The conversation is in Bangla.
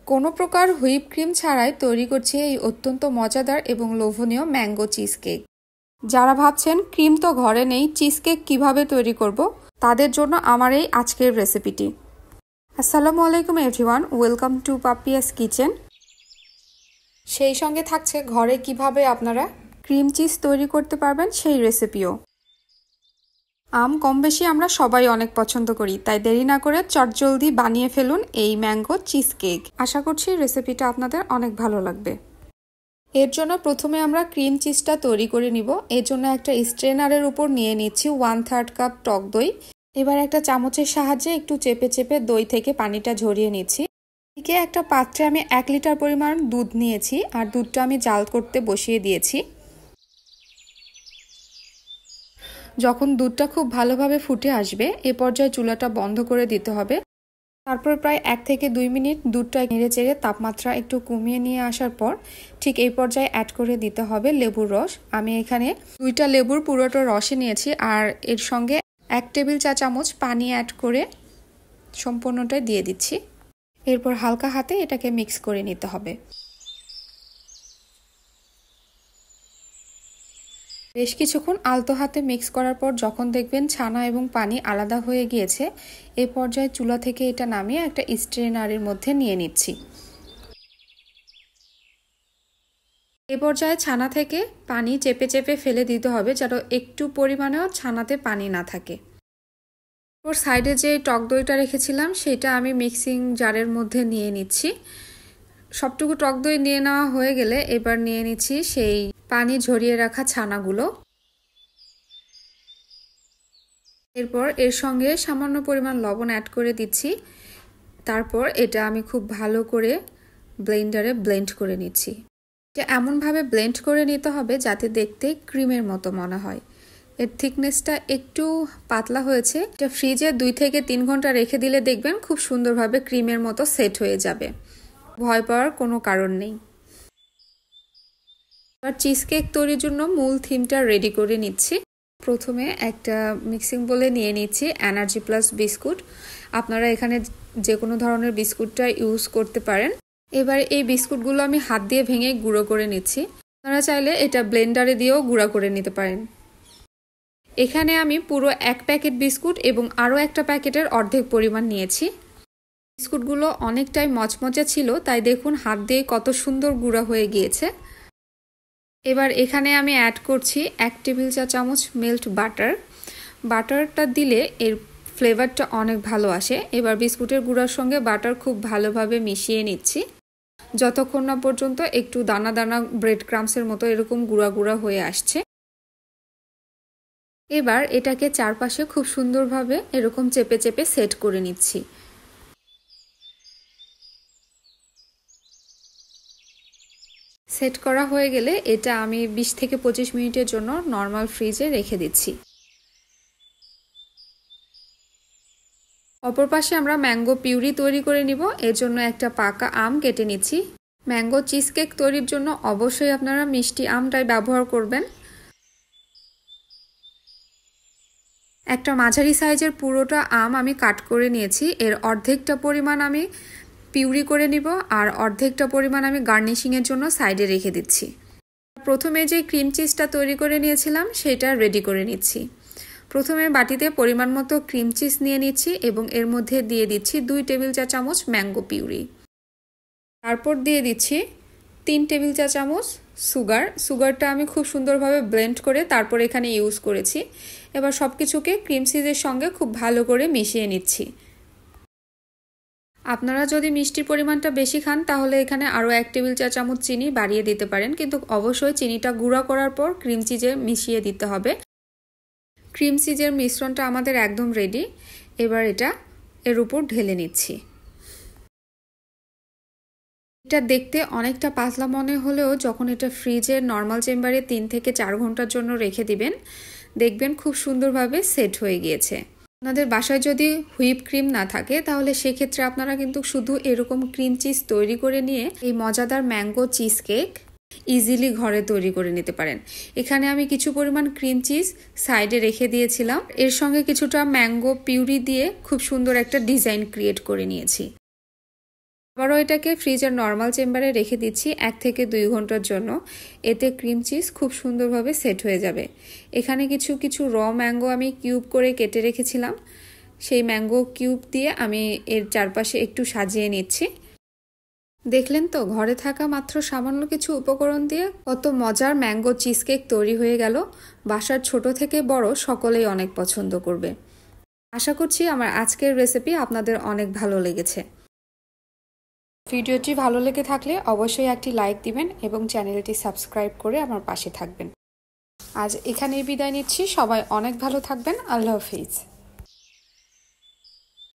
কোনো প্রকার হুইপ ক্রিম ছাড়াই তৈরি করছি এই অত্যন্ত মজাদার এবং লোভনীয় ম্যাঙ্গো চিজ কেক। যারা ভাবছেন ক্রিম তো ঘরে নেই, চিজ কেক কীভাবে তৈরি করব, তাদের জন্য আমার এই আজকের রেসিপিটি। আসসালামু আলাইকুম everyone, welcome to Papiya's kitchen. সেই সঙ্গে থাকছে ঘরে কিভাবে আপনারা ক্রিম চিজ তৈরি করতে পারবেন সেই রেসিপিও। আম কম বেশি আমরা সবাই অনেক পছন্দ করি, তাই দেরি না করে চটজলদি বানিয়ে ফেলুন এই ম্যাঙ্গো চিজ কেক। আশা করছি রেসিপিটা আপনাদের অনেক ভালো লাগবে। এর জন্য প্রথমে আমরা ক্রিম চিজটা তৈরি করে নিব। এর জন্য একটা স্ট্রেনারের উপর নিয়ে নিচ্ছি 1/3 কাপ টক দই। এবার একটা চামচের সাহায্যে একটু চেপে চেপে দই থেকে পানিটা ঝরিয়ে নিচ্ছি। এদিকে একটা পাত্রে আমি 1 লিটার পরিমাণ দুধ নিয়েছি, আর দুধটা আমি জাল করতে বসিয়ে দিয়েছি। যখন দুধটা খুব ভালোভাবে ফুটে আসবে, এ পর্যায়ে চুলাটা বন্ধ করে দিতে হবে। তারপর প্রায় 1 থেকে 2 মিনিট দুধটা নেড়ে চেড়ে তাপমাত্রা একটু কমিয়ে নিয়ে আসার পর ঠিক এই পর্যায়ে অ্যাড করে দিতে হবে লেবুর রস। আমি এখানে 2টা লেবুর পুরোটা রসে নিয়েছি, আর এর সঙ্গে 1 টেবিল চা চামচ পানি অ্যাড করে সম্পূর্ণটাই দিয়ে দিচ্ছি। এরপর হালকা হাতে এটাকে মিক্স করে নিতে হবে। বেশ কিছুক্ষণ আলতো হাতে মিক্স করার পর যখন দেখবেন ছানা এবং পানি আলাদা হয়ে গিয়েছে, এ পর্যায়ে চুলা থেকে এটা নামিয়ে একটা স্ট্রেনারের মধ্যে নিয়ে নিচ্ছি। এ পর্যায়ে ছানা থেকে পানি চেপে চেপে ফেলে দিতে হবে, যেন একটু পরিমাণেও ছানাতে পানি না থাকে। ওর সাইডে যে টক দইটা রেখেছিলাম সেটা আমি মিক্সিং জারের মধ্যে নিয়ে নিচ্ছি। সবটুকু টক দই নিয়ে নেওয়া হয়ে গেলে এবার নিয়ে নিচ্ছি সেই পানি ঝরিয়ে রাখা ছানাগুলো। এরপর এর সঙ্গে সামান্য পরিমাণ লবণ অ্যাড করে দিচ্ছি। তারপর এটা আমি খুব ভালো করে ব্লেন্ডারে ব্লেন্ড করে নিচ্ছি। এটা এমনভাবে ব্লেন্ড করে নিতে হবে যাতে দেখতে ক্রিমের মতো মনে হয়। এর থিকনেসটা একটু পাতলা হয়েছে। এটা ফ্রিজে 2 থেকে 3 ঘন্টা রেখে দিলে দেখবেন খুব সুন্দরভাবে ক্রিমের মতো সেট হয়ে যাবে। ভয় পাওয়ার কোনো কারণ নেই। এবার চিজ কেক তৈরির জন্য মূল থিমটা রেডি করে নিচ্ছি। প্রথমে একটা মিক্সিং বোলে নিয়ে নিচ্ছি এনার্জি প্লাস বিস্কুট। আপনারা এখানে যে কোনো ধরনের বিস্কুটটা ইউজ করতে পারেন। এবার এই বিস্কুটগুলো আমি হাত দিয়ে ভেঙে গুঁড়ো করে নিচ্ছি। আপনারা চাইলে এটা ব্লেন্ডারে দিয়েও গুঁড়া করে নিতে পারেন। এখানে আমি পুরো 1 প্যাকেট বিস্কুট এবং আরও একটা প্যাকেটের অর্ধেক পরিমাণ নিয়েছি। বিস্কুটগুলো অনেকটাই মচমচে ছিল, তাই দেখুন হাত দিয়ে কত সুন্দর গুঁড়া হয়ে গিয়েছে। এবার এখানে আমি অ্যাড করছি 1 টেবিল চা চামচ মেল্ট বাটার। বাটারটা দিলে এর ফ্লেভারটা অনেক ভালো আসে। এবার বিস্কুটের গুঁড়ার সঙ্গে বাটার খুব ভালোভাবে মিশিয়ে নিচ্ছি, যতক্ষণ না পর্যন্ত একটু দানা দানা ব্রেড ক্রামসের মতো এরকম গুঁড়া গুঁড়া হয়ে আসছে। এবার এটাকে চারপাশে খুব সুন্দরভাবে এরকম চেপে চেপে সেট করে নিচ্ছি। সেট করা হয়ে গেলে এটা আমি 20 থেকে 25 মিনিটের জন্য নর্মাল ফ্রিজে রেখে দিচ্ছি। অপর পাশে আমরা ম্যাঙ্গো পিউরি তৈরি করে নিব। এর জন্য একটা পাকা আম কেটে নিচ্ছি। ম্যাঙ্গো চিজ কেক তৈরির জন্য অবশ্যই আপনারা মিষ্টি আমটাই ব্যবহার করবেন। একটা মাঝারি সাইজের পুরোটা আম আমি কাট করে নিয়েছি। এর অর্ধেকটা পরিমাণ আমি পিউরি করে নিব, আর অর্ধেকটা পরিমাণ আমি গার্নিশিংয়ের জন্য সাইডে রেখে দিচ্ছি। প্রথমে যে ক্রিম চিজটা তৈরি করে নিয়েছিলাম সেটা রেডি করে নিচ্ছি। প্রথমে বাটিতে পরিমাণ মতো ক্রিম চিজ নিয়ে নিচ্ছি এবং এর মধ্যে দিয়ে দিচ্ছি 2 টেবিল চা চামচ ম্যাঙ্গো পিউরি। তারপর দিয়ে দিচ্ছি 3 টেবিল চা চামচ সুগারটা আমি খুব সুন্দরভাবে ব্লেন্ড করে তারপর এখানে ইউজ করেছি। এবার সব কিছুকে ক্রিম চিজের সঙ্গে খুব ভালো করে মিশিয়ে নিচ্ছি। আপনারা যদি মিষ্টির পরিমাণটা বেশি খান তাহলে এখানে আরও 1 টেবিল চা চামচ চিনি বাড়িয়ে দিতে পারেন, কিন্তু অবশ্যই চিনিটা গুঁড়া করার পর ক্রিম চিজে মিশিয়ে দিতে হবে। ক্রিম চিজের মিশ্রণটা আমাদের একদম রেডি। এবার এটা এর উপর ঢেলে নিচ্ছি। এটা দেখতে অনেকটা পাতলা মনে হলেও যখন এটা ফ্রিজের নর্মাল চেম্বারে 3 থেকে 4 ঘন্টার জন্য রেখে দিবেন, দেখবেন খুব সুন্দরভাবে সেট হয়ে গিয়েছে। আপনাদের বাসায় যদি হুইপ ক্রিম না থাকে তাহলে সেক্ষেত্রে আপনারা কিন্তু শুধু এরকম ক্রিম চিজ তৈরি করে নিয়ে এই মজাদার ম্যাঙ্গো চিজ কেক ইজিলি ঘরে তৈরি করে নিতে পারেন। এখানে আমি কিছু পরিমাণ ক্রিম চিজ সাইডে রেখে দিয়েছিলাম, এর সঙ্গে কিছুটা ম্যাঙ্গো পিউরি দিয়ে খুব সুন্দর একটা ডিজাইন ক্রিয়েট করে নিয়েছি। আবারও এটাকে ফ্রিজের নর্মাল চেম্বারে রেখে দিচ্ছি 1 থেকে 2 ঘন্টার জন্য। এতে ক্রিম চিজ খুব সুন্দরভাবে সেট হয়ে যাবে। এখানে কিছু কিছু র ম্যাঙ্গো আমি কিউব করে কেটে রেখেছিলাম, সেই ম্যাঙ্গো কিউব দিয়ে আমি এর চারপাশে একটু সাজিয়ে নিচ্ছি। দেখলেন তো, ঘরে থাকা মাত্র সামান্য কিছু উপকরণ দিয়ে কত মজার ম্যাঙ্গো চিজ কেক তৈরি হয়ে গেল। বাসার ছোট থেকে বড় সকলেই অনেক পছন্দ করবে। আশা করছি আমার আজকের রেসিপি আপনাদের অনেক ভালো লেগেছে। ভিডিওটি ভালো লেগে থাকলে অবশ্যই একটি লাইক দিবেন এবং চ্যানেলটি সাবস্ক্রাইব করে আমার পাশে থাকবেন। আজ এখানেই বিদায় নিচ্ছি। সবাই অনেক ভালো থাকবেন। আল্লাহ হাফিজ।